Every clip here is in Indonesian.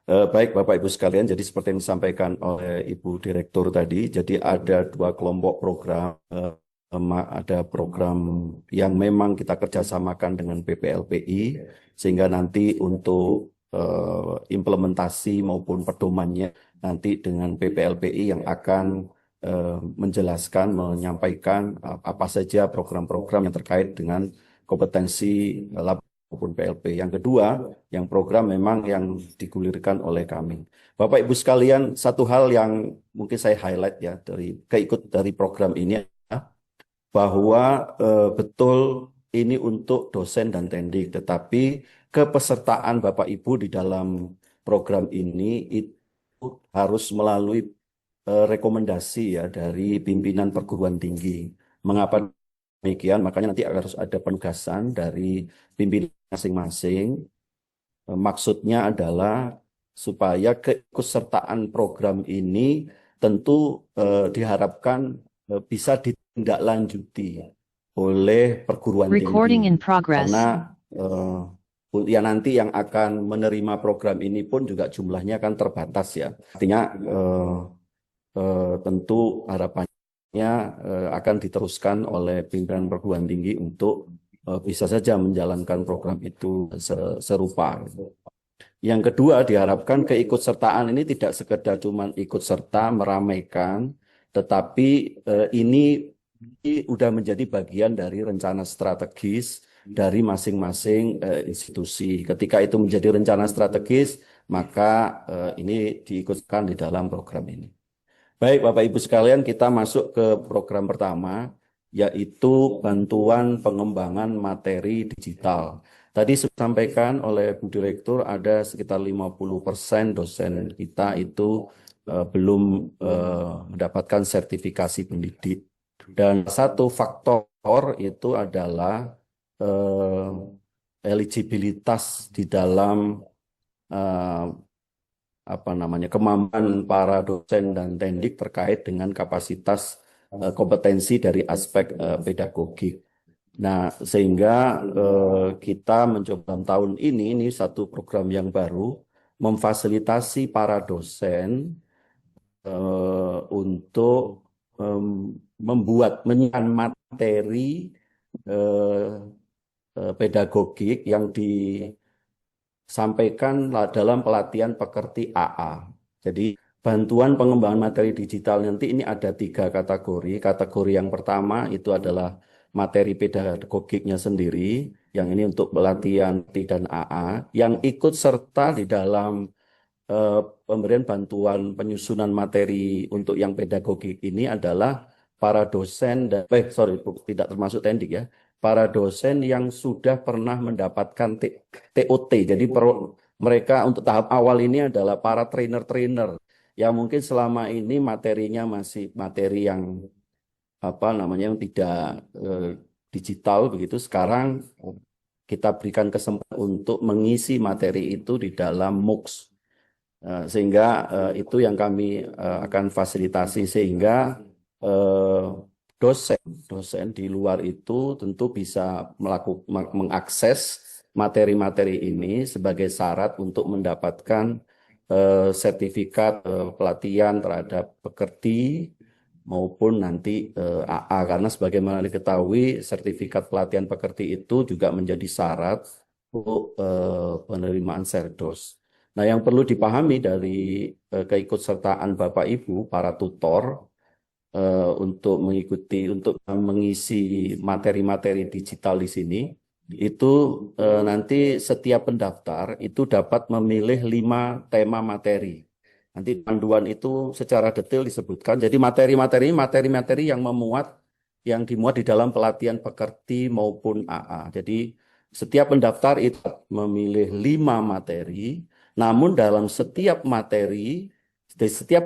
Baik Bapak Ibu sekalian, jadi seperti yang disampaikan oleh Ibu Direktur tadi, jadi ada dua kelompok program. Ada program yang memang kita kerjasamakan dengan BPLPI, sehingga nanti untuk implementasi maupun pedomannya nanti dengan BPLPI yang akan menjelaskan, menyampaikan apa saja program-program yang terkait dengan kompetensi maupun PLP. Yang kedua, yang program memang yang digulirkan oleh kami. Bapak Ibu sekalian, satu hal yang mungkin saya highlight ya dari program ini ya, bahwa betul ini untuk dosen dan tendik, tetapi kepesertaan Bapak Ibu di dalam program ini itu harus melalui rekomendasi ya dari pimpinan perguruan tinggi. Mengapa demikian? Makanya nanti harus ada penugasan dari pimpinan masing-masing. Maksudnya adalah supaya keikutsertaan program ini tentu diharapkan bisa ditindaklanjuti oleh perguruan tinggi. Recording in progress. Karena ya nanti yang akan menerima program ini pun juga jumlahnya kan terbatas ya. Artinya tentu harapannya akan diteruskan oleh pimpinan perguruan tinggi untuk bisa saja menjalankan program itu serupa. Yang kedua, diharapkan keikutsertaan ini tidak sekedar cuma ikut serta meramaikan, tetapi ini sudah menjadi bagian dari rencana strategis dari masing-masing institusi. Ketika itu menjadi rencana strategis, maka ini diikutkan di dalam program ini. Baik, Bapak Ibu sekalian, kita masuk ke program pertama, yaitu bantuan pengembangan materi digital. Tadi disampaikan oleh Bu Direktur ada sekitar 50% dosen kita itu belum mendapatkan sertifikasi pendidik. Dan satu faktor itu adalah eligibilitas di dalam kemampuan para dosen dan tendik terkait dengan kapasitas kompetensi dari aspek pedagogik. Nah, sehingga kita mencoba dalam tahun ini satu program yang baru memfasilitasi para dosen untuk menyiapkan materi pedagogik yang disampaikan dalam pelatihan pekerti AA. Jadi bantuan pengembangan materi digital nanti ini ada 3 kategori. Kategori yang pertama itu adalah materi pedagogiknya sendiri, yang ini untuk pelatihan T dan AA, yang ikut serta di dalam pemberian bantuan penyusunan materi untuk yang pedagogik ini adalah para dosen dan tidak termasuk tendik ya, para dosen yang sudah pernah mendapatkan TOT. Jadi mereka untuk tahap awal ini adalah para trainer-trainer yang mungkin selama ini materinya masih materi yang yang tidak digital begitu. Sekarang kita berikan kesempatan untuk mengisi materi itu di dalam MOOCs. Sehingga itu yang kami akan fasilitasi, sehingga dosen di luar itu tentu bisa mengakses materi-materi ini sebagai syarat untuk mendapatkan sertifikat pelatihan terhadap pekerti maupun nanti AA, karena sebagaimana diketahui sertifikat pelatihan pekerti itu juga menjadi syarat untuk penerimaan Serdos. Nah, yang perlu dipahami dari keikutsertaan Bapak Ibu para tutor untuk mengisi materi-materi digital di sini, itu nanti setiap pendaftar itu dapat memilih 5 tema materi. Nanti panduan itu secara detail disebutkan. Jadi materi-materi yang dimuat di dalam pelatihan pekerti maupun AA. Jadi setiap pendaftar itu memilih 5 materi, namun dalam setiap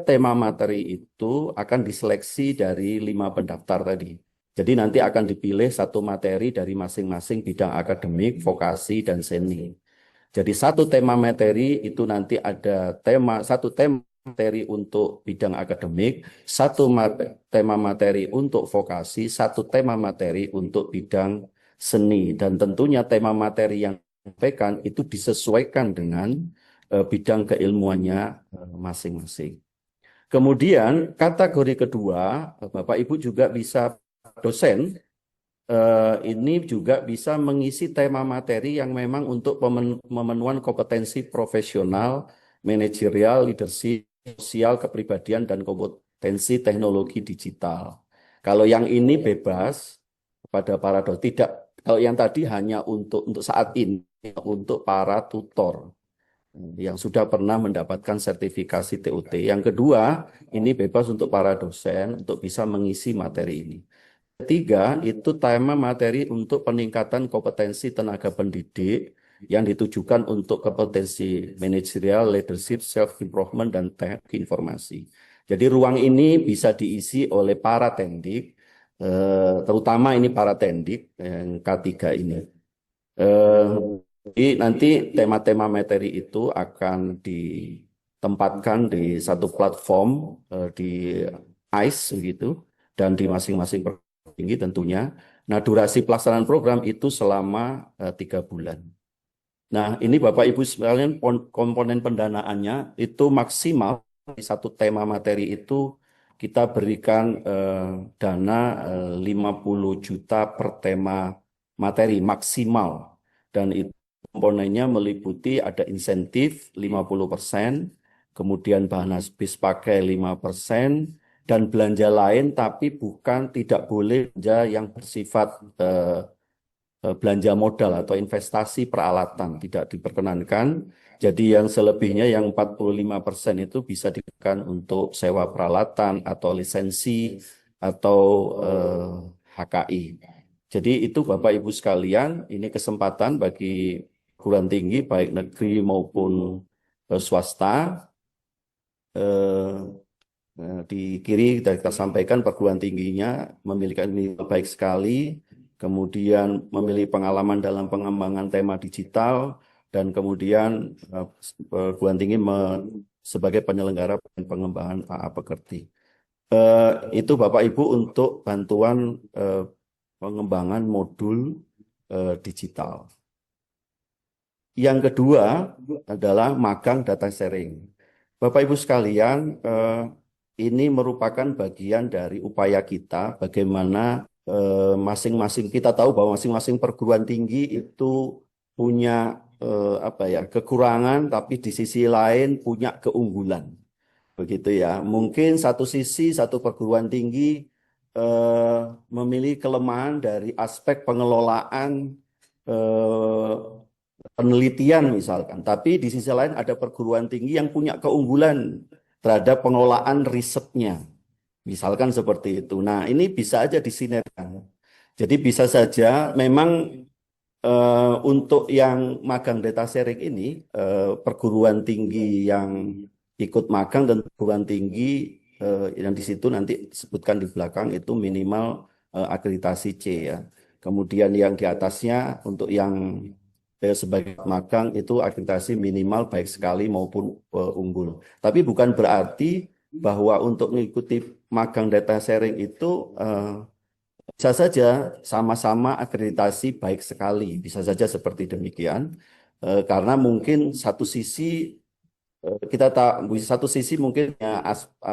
tema materi itu akan diseleksi dari 5 pendaftar tadi. Jadi nanti akan dipilih satu materi dari masing-masing bidang akademik, vokasi, dan seni. Jadi satu tema materi itu nanti ada satu tema materi untuk bidang akademik, satu tema materi untuk vokasi, satu tema materi untuk bidang seni. Dan tentunya tema materi yang disampaikan itu disesuaikan dengan bidang keilmuannya masing-masing. Kemudian kategori kedua, Bapak Ibu juga bisa dosen, ini juga bisa mengisi tema materi yang memang untuk pemenuhan kompetensi profesional, manajerial, leadership, sosial, kepribadian, dan kompetensi teknologi digital. Kalau yang ini bebas kepada para dosen, tidak. Kalau yang tadi hanya untuk saat ini, untuk para tutor yang sudah pernah mendapatkan sertifikasi TOT. Yang kedua, ini bebas untuk para dosen untuk bisa mengisi materi ini. Ketiga, itu tema materi untuk peningkatan kompetensi tenaga pendidik yang ditujukan untuk kompetensi manajerial, leadership, self-improvement, dan teknik informasi. Jadi ruang ini bisa diisi oleh para tendik, terutama ini para tendik yang K3 ini. Jadi nanti tema-tema materi itu akan ditempatkan di satu platform di ICE begitu dan di masing-masing perguruan tinggi tentunya. Nah, durasi pelaksanaan program itu selama 3 bulan. Nah, ini Bapak Ibu sekalian komponen pendanaannya itu maksimal di satu tema materi itu kita berikan dana 50 juta per tema materi maksimal. Dan itu komponennya meliputi ada insentif 50%, kemudian bahan habis pakai 5%, dan belanja lain tapi tidak boleh belanja yang bersifat belanja modal atau investasi peralatan, tidak diperkenankan. Jadi yang selebihnya yang 45% itu bisa digunakan untuk sewa peralatan atau lisensi atau HKI. Jadi itu Bapak Ibu sekalian, ini kesempatan bagi perguruan tinggi baik negeri maupun swasta. Di kiri kita sampaikan perguruan tingginya memiliki nilai baik sekali, kemudian memiliki pengalaman dalam pengembangan tema digital, dan kemudian perguruan tinggi sebagai penyelenggara pengembangan AA Pekerti. Itu Bapak Ibu untuk bantuan pengembangan modul digital. Yang kedua adalah magang data sharing. Bapak Ibu sekalian, ini merupakan bagian dari upaya kita bagaimana masing-masing kita tahu bahwa masing-masing perguruan tinggi itu punya kekurangan, tapi di sisi lain punya keunggulan. Begitu ya. Mungkin satu sisi satu perguruan tinggi memiliki kelemahan dari aspek pengelolaan penelitian misalkan, tapi di sisi lain ada perguruan tinggi yang punya keunggulan terhadap pengelolaan risetnya, misalkan seperti itu. Nah, ini bisa aja disinergikan. Jadi bisa saja memang untuk yang magang data sharing ini perguruan tinggi yang ikut magang dan perguruan tinggi yang di situ nanti disebutkan di belakang itu minimal akreditasi C ya. Kemudian yang di atasnya untuk yang sebagai magang itu akreditasi minimal baik sekali maupun unggul. Tapi bukan berarti bahwa untuk mengikuti magang data sharing itu bisa saja sama-sama akreditasi baik sekali. Bisa saja seperti demikian. Karena mungkin satu sisi kita tahu satu sisi mungkin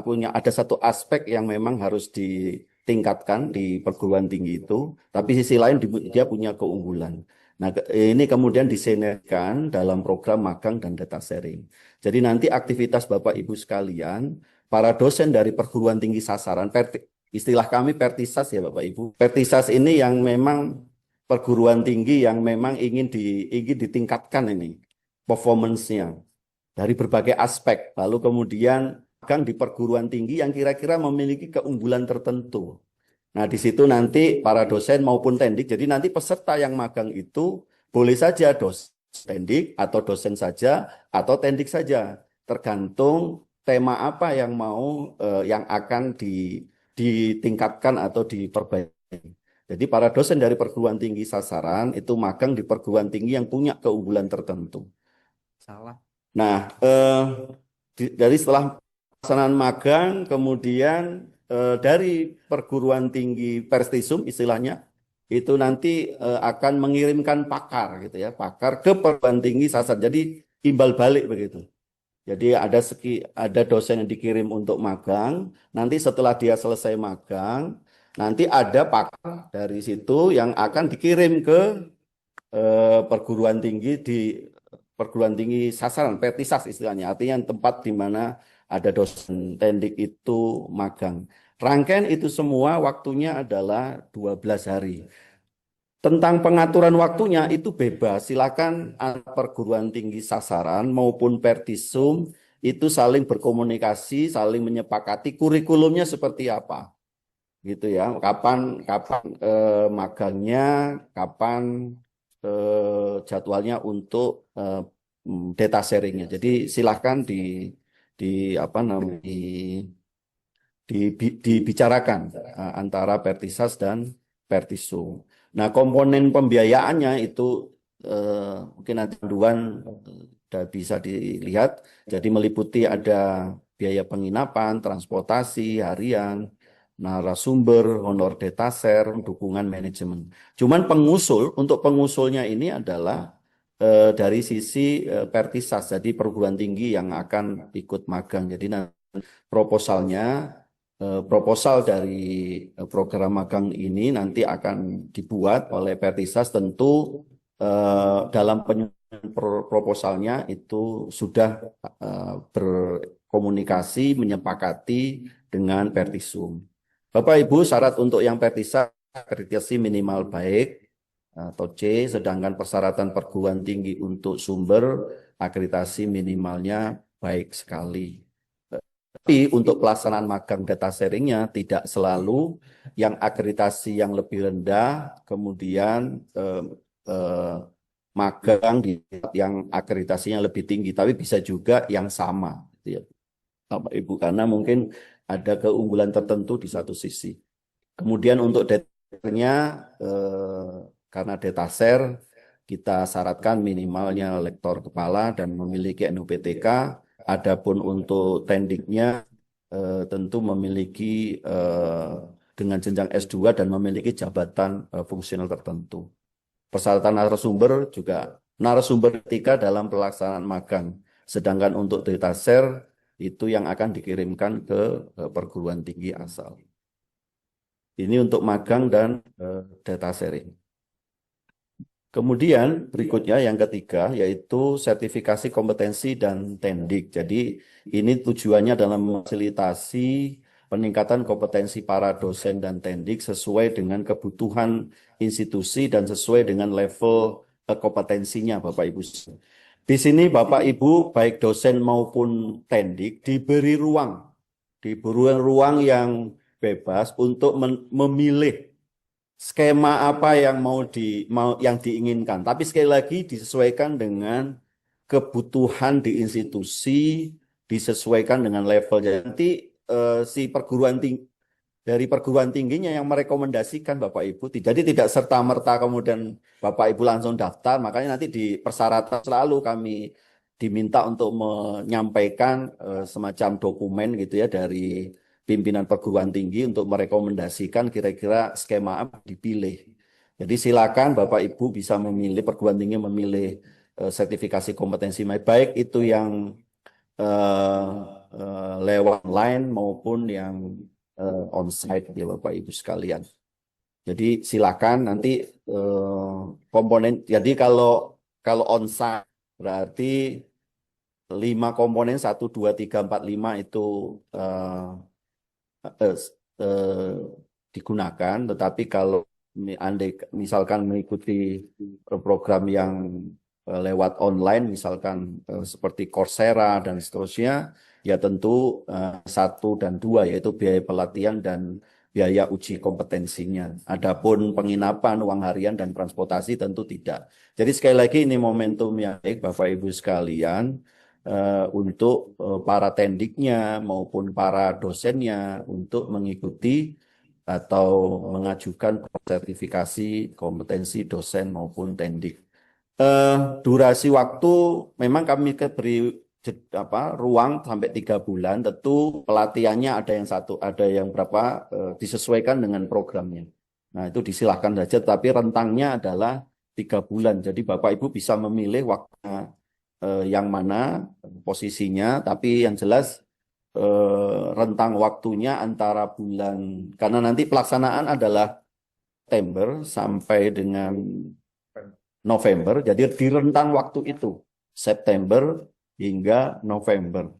punya ada satu aspek yang memang harus ditingkatkan di perguruan tinggi itu, tapi sisi lain dia punya keunggulan. Nah, ini kemudian disinergikan dalam program magang dan data sharing. Jadi nanti aktivitas Bapak Ibu sekalian, para dosen dari perguruan tinggi sasaran, istilah kami pertisas ya Bapak Ibu. Pertisas ini yang memang perguruan tinggi yang memang ingin ditingkatkan ini performance-nya dari berbagai aspek. Lalu kemudian magang di perguruan tinggi yang kira-kira memiliki keunggulan tertentu. Nah, di situ nanti para dosen maupun tendik, jadi nanti peserta yang magang itu boleh saja dosen tendik atau dosen saja atau tendik saja, tergantung tema apa yang yang akan ditingkatkan atau diperbaiki. Jadi para dosen dari perguruan tinggi sasaran itu magang di perguruan tinggi yang punya keunggulan tertentu. Salah. Nah, dari setelah pelaksanaan magang, kemudian dari perguruan tinggi prestisum istilahnya itu nanti akan mengirimkan pakar gitu ya, pakar ke perguruan tinggi sasaran. Jadi imbal balik begitu. Jadi ada dosen yang dikirim untuk magang, nanti setelah dia selesai magang, nanti ada pakar dari situ yang akan dikirim ke perguruan tinggi perguruan tinggi sasaran, pertisas istilahnya, artinya tempat di mana ada dosen tendik itu magang. Rangkaian itu semua waktunya adalah 12 hari. Tentang pengaturan waktunya itu bebas, silakan perguruan tinggi sasaran maupun Pertisum itu saling berkomunikasi, saling menyepakati kurikulumnya seperti apa, gitu ya. Kapan kapan magangnya, kapan jadwalnya untuk data sharingnya. Jadi silahkan di apa namanya dibicarakan antara Pertisas dan Pertisum. Nah, komponen pembiayaannya itu mungkin nanti panduan sudah bisa dilihat. Jadi meliputi ada biaya penginapan, transportasi harian, narasumber, honor data share, dukungan manajemen. Cuman untuk pengusulnya ini adalah dari sisi Pertisas, jadi perguruan tinggi yang akan ikut magang. Jadi proposalnya proposal dari program magang ini nanti akan dibuat oleh Pertisas, tentu dalam penyusunan proposalnya itu sudah berkomunikasi menyepakati dengan Pertisum. Bapak Ibu, syarat untuk yang Pertisas akreditasi minimal baik atau C, sedangkan persyaratan perguruan tinggi untuk sumber akreditasi minimalnya baik sekali. Tapi untuk pelaksanaan magang data sharingnya tidak selalu yang akreditasi yang lebih rendah, kemudian magang di yang akreditasinya lebih tinggi, tapi bisa juga yang sama, gitu ya, Bapak Ibu, karena mungkin ada keunggulan tertentu di satu sisi. Kemudian untuk data-nya, karena data share kita syaratkan minimalnya lektor kepala dan memiliki NUPTK. Adapun untuk tendiknya tentu memiliki dengan jenjang S2 dan memiliki jabatan fungsional tertentu. Persyaratan narasumber juga narasumber ketika dalam pelaksanaan magang. Sedangkan untuk data share itu yang akan dikirimkan ke perguruan tinggi asal. Ini untuk magang dan data sharing. Kemudian berikutnya yang ketiga yaitu sertifikasi kompetensi dan tendik. Jadi ini tujuannya dalam memfasilitasi peningkatan kompetensi para dosen dan tendik sesuai dengan kebutuhan institusi dan sesuai dengan level kompetensinya Bapak Ibu. Di sini Bapak Ibu baik dosen maupun tendik diberi ruang yang bebas untuk memilih skema apa yang yang diinginkan. Tapi sekali lagi disesuaikan dengan kebutuhan di institusi, disesuaikan dengan levelnya. Nanti si perguruan tinggi dari perguruan tingginya yang merekomendasikan Bapak Ibu. Jadi tidak serta-merta kemudian Bapak Ibu langsung daftar, makanya nanti di persyaratan selalu kami diminta untuk menyampaikan semacam dokumen gitu ya dari pimpinan perguruan tinggi untuk merekomendasikan kira-kira skema apa dipilih. Jadi silakan Bapak Ibu bisa memilih, perguruan tinggi memilih sertifikasi kompetensi baik itu yang lewat online maupun yang on-site ya Bapak Ibu sekalian. Jadi silakan nanti komponen. Jadi kalau on-site berarti 5 komponen 1, 2, 3, 4, 5 itu digunakan. Tetapi kalau andai misalkan mengikuti program yang lewat online, misalkan seperti Coursera dan seterusnya, ya tentu 1 dan 2 yaitu biaya pelatihan dan biaya uji kompetensinya. Adapun penginapan, uang harian dan transportasi tentu tidak. Jadi sekali lagi ini momentum yang baik Bapak Ibu sekalian untuk para tendiknya maupun para dosennya untuk mengikuti atau mengajukan sertifikasi kompetensi dosen maupun tendik. Durasi waktu memang kami beri ruang sampai 3 bulan. Tentu pelatihannya ada yang berapa disesuaikan dengan programnya. Nah itu disilahkan saja, tapi rentangnya adalah 3 bulan. Jadi Bapak Ibu bisa memilih waktunya yang mana posisinya, tapi yang jelas rentang waktunya antara bulan, karena nanti pelaksanaan adalah September sampai dengan November, jadi di rentang waktu itu September hingga November.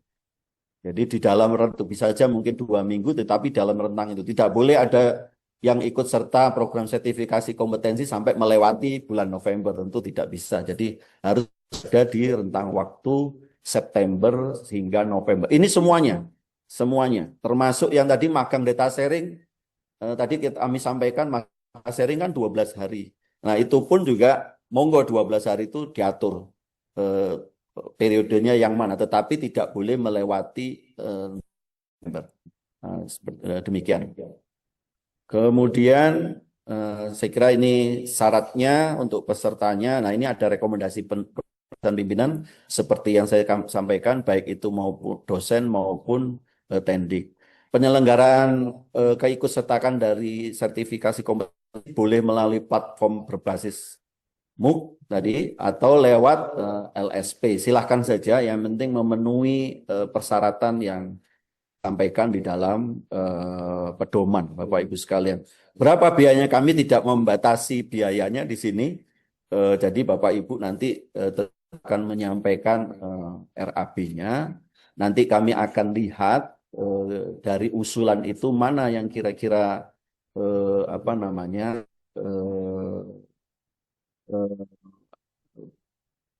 Jadi di dalam rentang bisa saja mungkin 2 minggu, tetapi dalam rentang itu tidak boleh ada yang ikut serta program sertifikasi kompetensi sampai melewati bulan November, tentu tidak bisa. Jadi harus ada di rentang waktu September hingga November. Ini semuanya, termasuk yang tadi magang data sharing. Tadi kami sampaikan magang sharing kan 12 hari. Nah itu pun juga monggo 12 hari itu diatur periodenya yang mana, tetapi tidak boleh melewati November. Demikian. Kemudian saya kira ini syaratnya untuk pesertanya. Nah ini ada rekomendasi dan pimpinan seperti yang saya sampaikan, baik itu maupun dosen maupun tendik. Penyelenggaraan keikutsertakan dari sertifikasi kompetensi boleh melalui platform berbasis MOOC tadi atau lewat LSP. Silahkan saja, yang penting memenuhi persyaratan yang disampaikan di dalam pedoman, Bapak Ibu sekalian. Berapa biayanya, kami tidak membatasi biayanya di sini. Jadi Bapak Ibu nanti akan menyampaikan RAB-nya. Nanti kami akan lihat dari usulan itu mana yang kira-kira apa namanya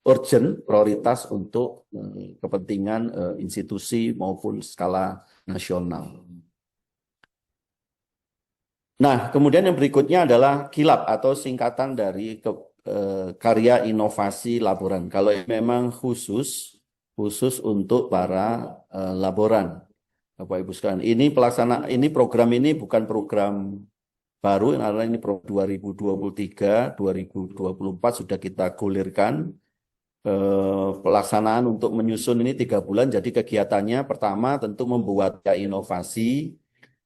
urgent, prioritas untuk kepentingan institusi maupun skala nasional. Nah, kemudian yang berikutnya adalah KILAB atau singkatan dari karya inovasi laboran. Kalau memang khusus untuk para laboran, Bapak Ibu sekalian. Ini program ini bukan program baru, karena ini 2023, 2024 sudah kita gulirkan. Pelaksanaan untuk menyusun ini 3 bulan. Jadi kegiatannya pertama tentu membuat inovasi.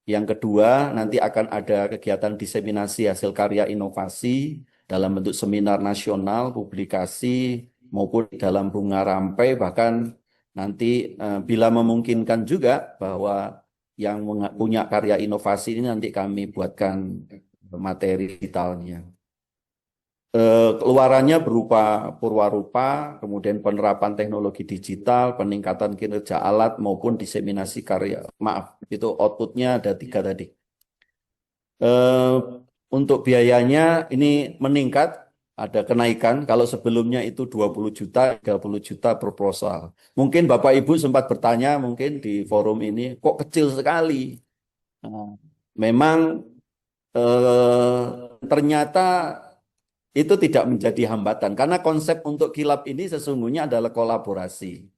Yang kedua nanti akan ada kegiatan diseminasi hasil karya inovasi dalam bentuk seminar nasional, publikasi maupun dalam bunga rampai, bahkan nanti bila memungkinkan juga bahwa yang punya karya inovasi ini nanti kami buatkan materi digitalnya. Keluarannya berupa purwarupa, kemudian penerapan teknologi digital, peningkatan kinerja alat maupun diseminasi karya. Maaf, itu outputnya ada 3 tadi. Untuk biayanya ini meningkat, ada kenaikan. Kalau sebelumnya itu 20 juta, 30 juta proposal. Mungkin Bapak Ibu sempat bertanya mungkin di forum ini, kok kecil sekali? Nah, memang ternyata itu tidak menjadi hambatan, karena konsep untuk KILAB ini sesungguhnya adalah kolaborasi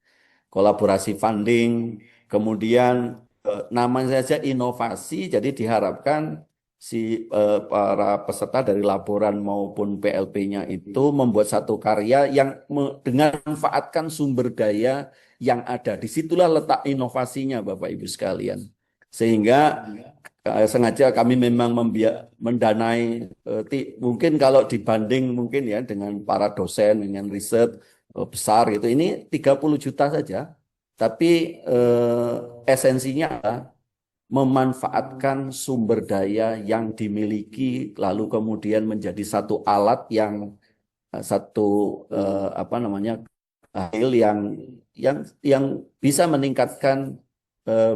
funding, kemudian namanya saja inovasi, jadi diharapkan para peserta dari laboran maupun PLP-nya itu membuat satu karya yang dengan memanfaatkan sumber daya yang ada. Disitulah letak inovasinya, Bapak Ibu sekalian. Sehingga sengaja kami memang mendanai, mungkin kalau dibanding mungkin ya dengan para dosen dengan riset besar gitu, ini 30 juta saja, tapi esensinya adalah memanfaatkan sumber daya yang dimiliki lalu kemudian menjadi satu alat yang apa namanya hasil yang bisa meningkatkan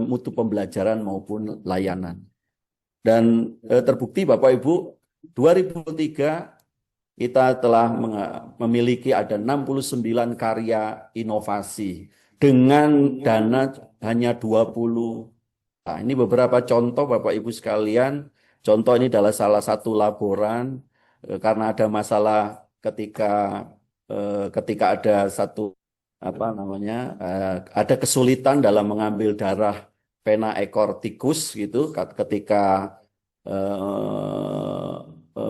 mutu pembelajaran maupun layanan. Dan terbukti Bapak Ibu, 2003 kita telah memiliki ada 69 karya inovasi dengan dana hanya 20. Nah, ini beberapa contoh Bapak Ibu sekalian. Contoh ini adalah salah satu laboran karena ada masalah ketika ada satu apa namanya ada kesulitan dalam mengambil darah pena ekor tikus gitu ketika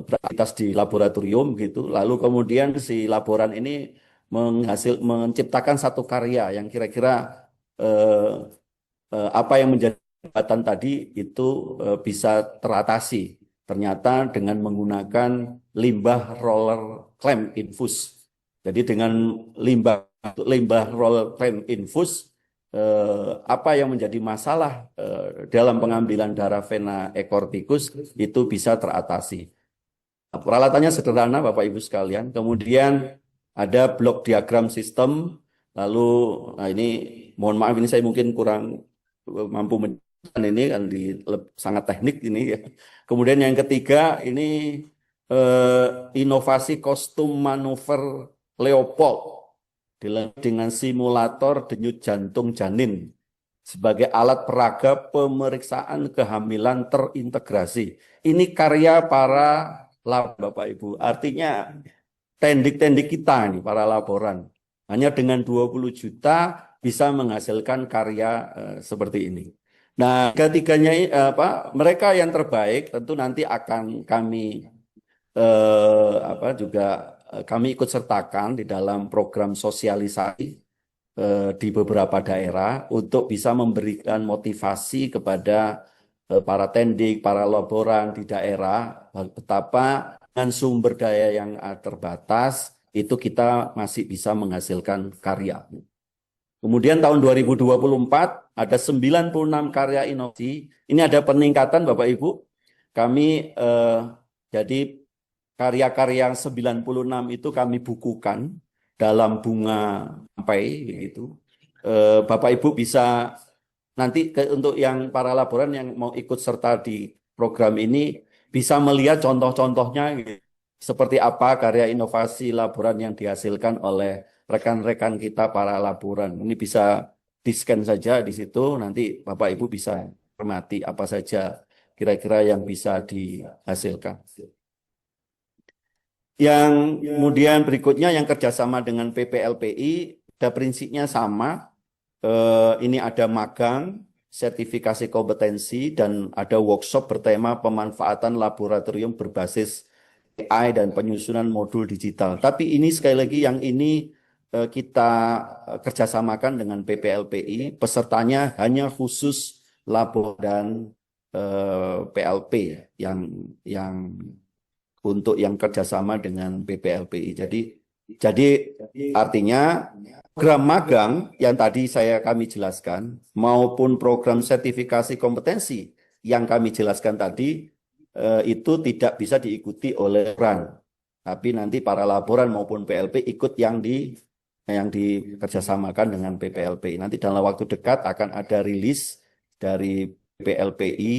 beraktivitas di laboratorium gitu. Lalu kemudian si laboran ini menciptakan satu karya yang kira-kira apa yang menjadi hambatan tadi itu bisa teratasi. Ternyata dengan menggunakan limbah roller clamp infus. Jadi dengan limbah limbah roll frame infus, apa yang menjadi masalah dalam pengambilan darah vena ekor tikus itu bisa teratasi. Peralatannya sederhana Bapak Ibu sekalian. Kemudian ada blok diagram sistem. Lalu, nah ini mohon maaf ini saya mungkin kurang mampu menjelaskan ini kan sangat teknik ini ya. Kemudian yang ketiga ini inovasi kostum manuver Leopold dengan simulator denyut jantung janin sebagai alat peraga pemeriksaan kehamilan terintegrasi. Ini karya para lab, Bapak Ibu. Artinya tendik-tendik kita nih, para laboran. Hanya dengan 20 juta bisa menghasilkan karya seperti ini. Nah, ketiganya mereka yang terbaik tentu nanti akan kami kami ikut sertakan di dalam program sosialisasi di beberapa daerah untuk bisa memberikan motivasi kepada para tendik, para laboran di daerah betapa dengan sumber daya yang terbatas itu kita masih bisa menghasilkan karya. Kemudian tahun 2024 ada 96 karya inovasi. Ini ada peningkatan Bapak Ibu. Kami jadi karya-karya yang 96 itu kami bukukan dalam bunga sampai begitu. Bapak Ibu bisa nanti untuk yang para laboran yang mau ikut serta di program ini bisa melihat contoh-contohnya gitu. Seperti apa karya inovasi laboran yang dihasilkan oleh rekan-rekan kita para laboran. Ini bisa di-scan saja di situ, nanti Bapak Ibu bisa cermati apa saja kira-kira yang bisa dihasilkan. Yang kemudian berikutnya yang kerjasama dengan PPLPI, ada prinsipnya sama. Ini ada magang, sertifikasi kompetensi, dan ada workshop bertema pemanfaatan laboratorium berbasis AI dan penyusunan modul digital. Tapi ini sekali lagi yang ini kita kerjasamakan dengan PPLPI, pesertanya hanya khusus labo dan PLP yang untuk yang kerjasama dengan PPLPI. Jadi artinya program magang yang tadi kami jelaskan maupun program sertifikasi kompetensi yang kami jelaskan tadi itu tidak bisa diikuti oleh laboran. Tapi nanti para laboran maupun PLP ikut yang dikerjasamakan dengan PPLPI. Nanti dalam waktu dekat akan ada rilis dari PPLPI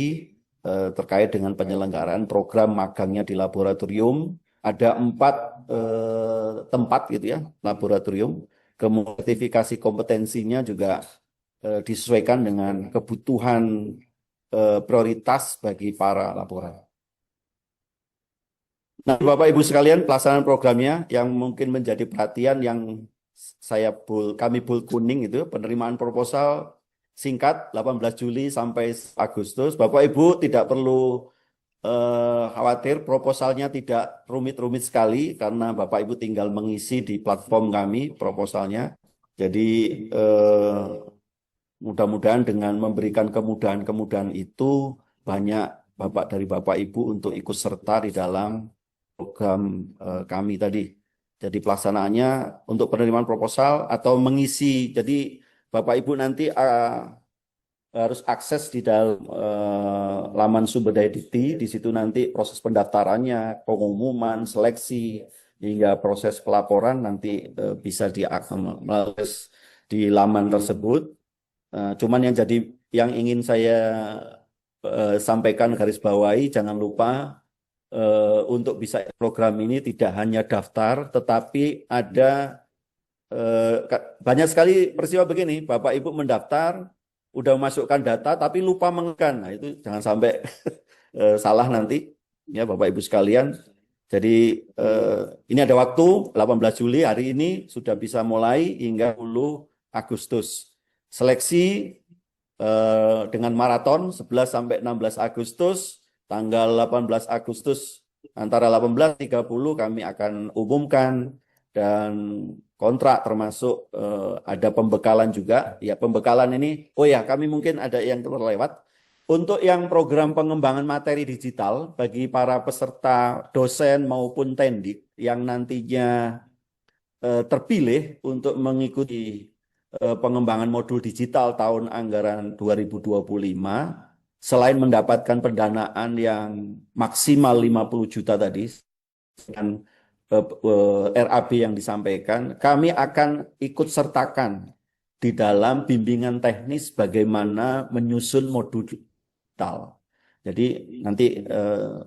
terkait dengan penyelenggaraan program magangnya di laboratorium. Ada 4 tempat gitu ya, laboratorium. Kemudian sertifikasi kompetensinya juga disesuaikan dengan kebutuhan prioritas bagi para laboran. Nah, Bapak Ibu sekalian, pelaksanaan programnya yang mungkin menjadi perhatian yang kami bold kuning itu penerimaan proposal singkat 18 Juli sampai Agustus. Bapak Ibu tidak perlu khawatir, proposalnya tidak rumit-rumit sekali karena Bapak Ibu tinggal mengisi di platform kami proposalnya. Jadi mudah-mudahan dengan memberikan kemudahan-kemudahan itu banyak dari Bapak Ibu untuk ikut serta di dalam program kami tadi. Jadi pelaksanaannya untuk penerimaan proposal atau mengisi. Jadi Bapak Ibu nanti harus akses di dalam laman sumber daya dikti. Di situ nanti proses pendaftarannya, pengumuman, seleksi, hingga proses pelaporan nanti bisa melalui di laman tersebut. Cuman yang ingin saya sampaikan garis bawahi, jangan lupa untuk bisa program ini tidak hanya daftar, tetapi ada banyak sekali peristiwa begini, Bapak Ibu mendaftar, udah masukkan data, tapi lupa mengekan. Nah itu jangan sampai salah nanti, ya Bapak Ibu sekalian. Jadi ini ada waktu 18 Juli hari ini sudah bisa mulai hingga 10 Agustus. Seleksi dengan maraton 11 sampai 16 Agustus. Tanggal 18 Agustus antara 18.30 kami akan umumkan dan kontrak termasuk ada pembekalan juga. Ya pembekalan ini, oh ya kami mungkin ada yang terlewat. Untuk yang program pengembangan materi digital bagi para peserta dosen maupun tendik yang nantinya terpilih untuk mengikuti pengembangan modul digital tahun anggaran 2025, selain mendapatkan pendanaan yang maksimal 50 juta tadi, dan RAB yang disampaikan, kami akan ikut sertakan di dalam bimbingan teknis bagaimana menyusun modul digital. Jadi nanti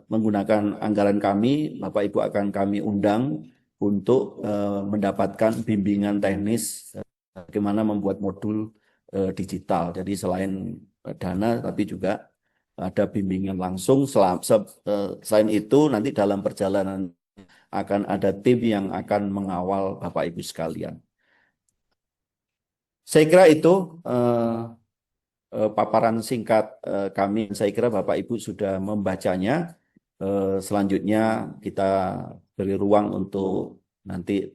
menggunakan anggaran kami, Bapak Ibu akan kami undang untuk mendapatkan bimbingan teknis bagaimana membuat modul digital. Jadi selain dana, tapi juga ada bimbingan langsung. Selain itu, nanti dalam perjalanan akan ada tim yang akan mengawal Bapak Ibu sekalian. Saya kira itu paparan singkat kami. Saya kira Bapak Ibu sudah membacanya. Selanjutnya kita beri ruang untuk nanti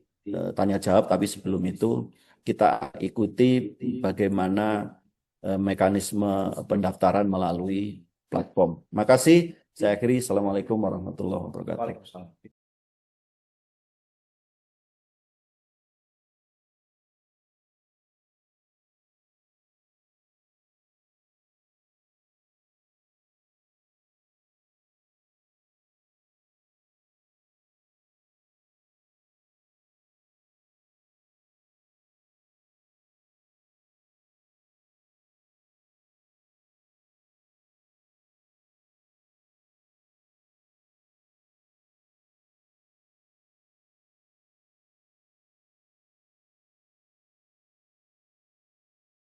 tanya jawab, tapi sebelum itu kita ikuti bagaimana mekanisme pendaftaran melalui platform. Makasih. Saya akhiri. Assalamualaikum warahmatullahi wabarakatuh.